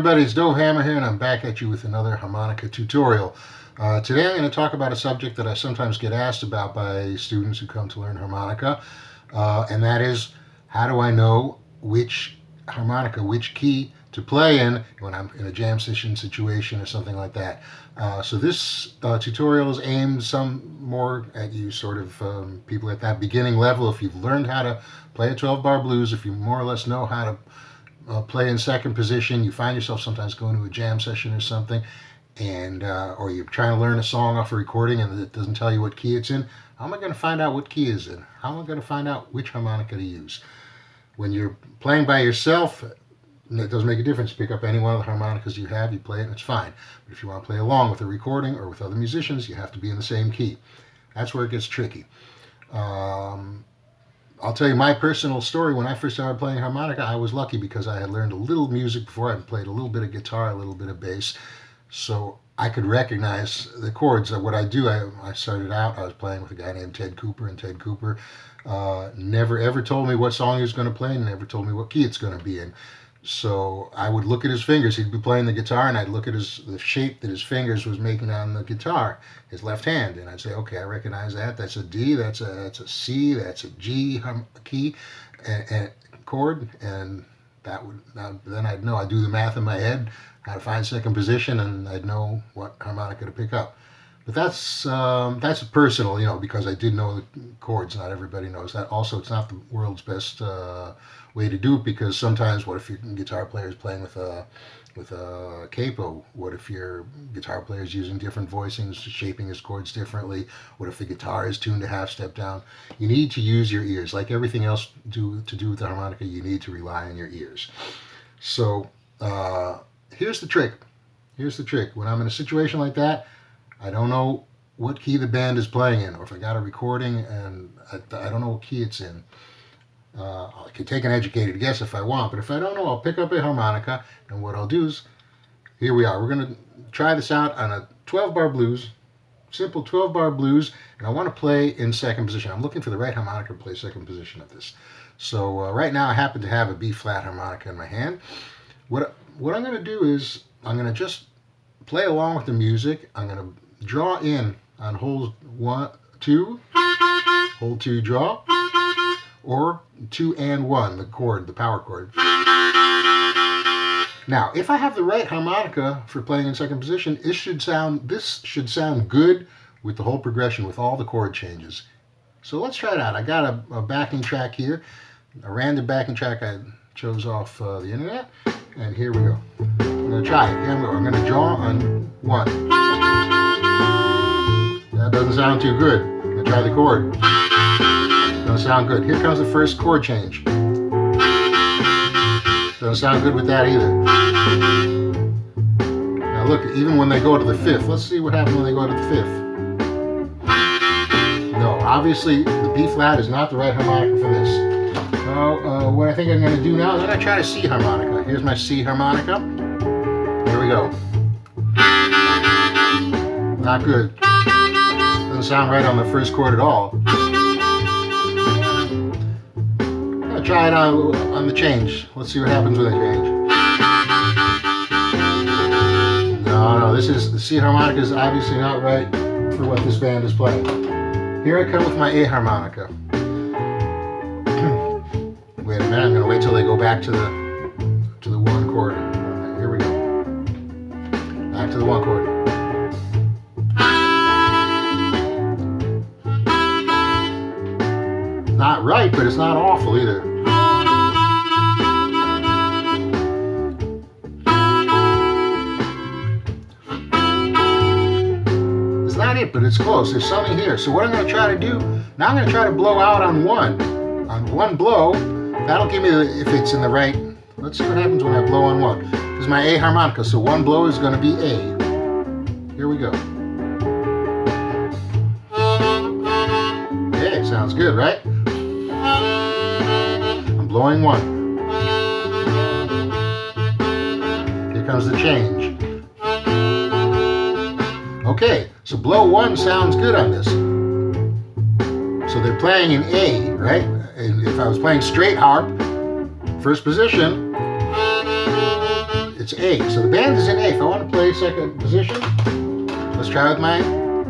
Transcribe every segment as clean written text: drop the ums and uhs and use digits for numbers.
everybody, it's Dove Hammer here, and I'm back at you with another harmonica tutorial. Today I'm going to talk about a subject that I sometimes get asked about by students who come to learn harmonica, and that is, how do I know which harmonica, which key to play in when I'm in a jam session situation or something like that. So this tutorial is aimed some more at you sort of people at that beginning level. If you've learned how to play a 12-bar blues, if you more or less know how to play in second position, you find yourself sometimes going to a jam session or something, and or you're trying to learn a song off a recording and it doesn't tell you what key it's in. How am I going to find out what key it's in? How am I going to find out which harmonica to use? When you're playing by yourself, it doesn't make a difference. Pick up any one of the harmonicas you have, you play it, and it's fine. But if you want to play along with a recording or with other musicians, you have to be in the same key. That's where it gets tricky. I'll tell you my personal story. When I first started playing harmonica, I was lucky because I had learned a little music before. I played a little bit of guitar, a little bit of bass, so I could recognize the chords. What I do, I started out, I was playing with a guy named Ted Cooper, and Ted Cooper never ever told me what song he was going to play and never told me what key it's going to be in. So I would look at his fingers. He'd be playing the guitar, and I'd look at the shape that his fingers was making on the guitar, his left hand, and I'd say, okay, I recognize that. That's a D. That's a C. That's a G key and chord, and then I'd know. I'd do the math in my head, how to find second position, and I'd know what harmonica to pick up. But that's personal, because I did know the chords. Not everybody knows that. Also, it's not the world's best way to do it, because sometimes, what if your guitar player is playing with a capo? What if your guitar player is using different voicings, shaping his chords differently? What if the guitar is tuned a half step down? You need to use your ears. Like everything else to do with the harmonica, you need to rely on your ears. So here's the trick. Here's the trick. When I'm in a situation like that, I don't know what key the band is playing in, or if I got a recording and I don't know what key it's in. I can take an educated guess if I want, but if I don't know, I'll pick up a harmonica, and what I'll do is, here we are. We're going to try this out on a 12-bar blues, simple 12-bar blues, and I want to play in second position. I'm looking for the right harmonica to play second position of this. So right now I happen to have a B-flat harmonica in my hand. What I'm going to do is, I'm going to just play along with the music. I'm going to draw in on holes 1, 2, hold 2, draw, or 2 and 1, the chord, the power chord. Now, if I have the right harmonica for playing in second position, this should sound good with the whole progression, with all the chord changes. So let's try it out. I got a backing track here, a random backing track I chose off the internet, and here we go. I'm going to try it. Here we go. I'm going to draw on 1. That doesn't sound too good. I'm going to try the chord. Doesn't sound good. Here comes the first chord change. Doesn't sound good with that either. Now look, even when they go to the 5th, let's see what happens when they go to the 5th. No, obviously the B flat is not the right harmonica for this. So what I think I'm going to do now is I'm going to try a C harmonica. Here's my C harmonica. Here we go. Not good. Doesn't sound right on the first chord at all. Try it on the change. Let's see what happens with the change. No, the C harmonica is obviously not right for what this band is playing. Here I come with my A harmonica. Wait a minute, I'm going to wait till they go back to the 1 chord. Here we go. Back to the 1 chord. Not right, but it's not awful either. It's not it, but it's close. There's something here. So what I'm going to try to do, now I'm going to try to blow out on 1. On 1 blow, that'll give me, if it's in the right, let's see what happens when I blow on 1. This is my A harmonica, so 1 blow is going to be A. Here we go. Okay, sounds good, right? I'm blowing 1. Here comes the change. Okay, so blow 1 sounds good on this. So they're playing in A, right? And if I was playing straight harp, first position, it it's A. So the band is in A. If I want to play second position, let's try with my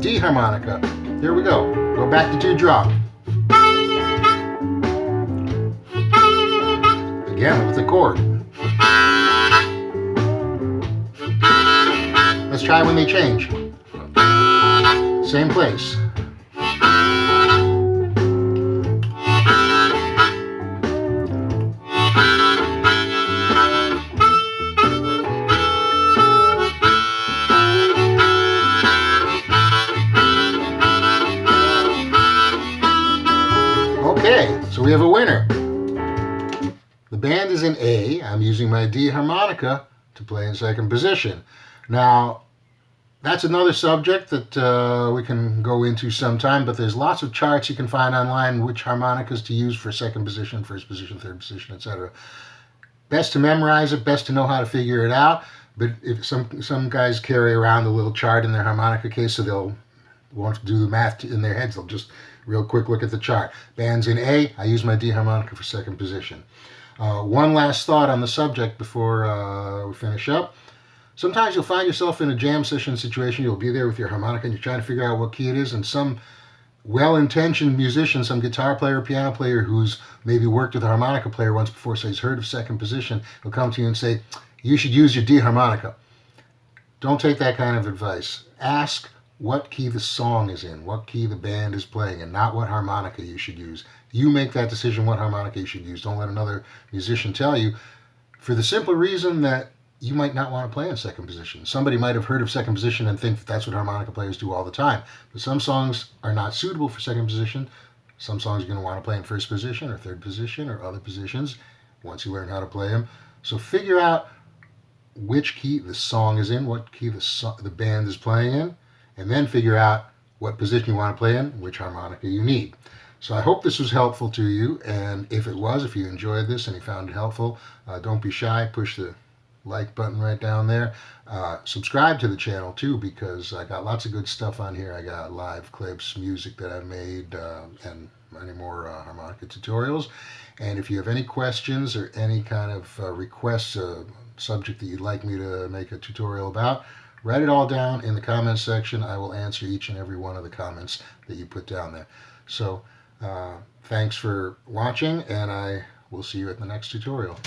D harmonica. Here we go. Go back to 2 drop. Again with the chord. Let's try when they change. Same place. Okay, so we have a winner. The band is in A. I'm using my D harmonica to play in second position. Now, that's another subject that we can go into sometime, but there's lots of charts you can find online which harmonicas to use for second position, first position, third position, etc. Best to memorize it, best to know how to figure it out, but if some guys carry around a little chart in their harmonica case, so they'll won't do the math in their heads, they'll just real quick look at the chart. Band's in A, I use my D harmonica for second position. One last thought on the subject before we finish up. Sometimes you'll find yourself in a jam session situation. You'll be there with your harmonica and you're trying to figure out what key it is, and some well-intentioned musician, some guitar player, piano player who's maybe worked with a harmonica player once before, so he's heard of second position, he'll come to you and say, you should use your D harmonica. Don't take that kind of advice. Ask what key the song is in, what key the band is playing, and not what harmonica you should use. You make that decision what harmonica you should use. Don't let another musician tell you, for the simple reason that you might not want to play in second position. Somebody might have heard of second position and think that that's what harmonica players do all the time. But some songs are not suitable for second position. Some songs you're going to want to play in first position or third position or other positions once you learn how to play them. So figure out which key the song is in, what key the band is playing in, and then figure out what position you want to play in, which harmonica you need. So I hope this was helpful to you, and if it was, if you enjoyed this and you found it helpful, don't be shy, push the like button right down there. Subscribe to the channel too, because I got lots of good stuff on here. I got live clips, music that I've made, and many more harmonica tutorials. And if you have any questions or any kind of requests, subject that you'd like me to make a tutorial about, write it all down in the comments section. I will answer each and every one of the comments that you put down there. So thanks for watching, and I will see you at the next tutorial.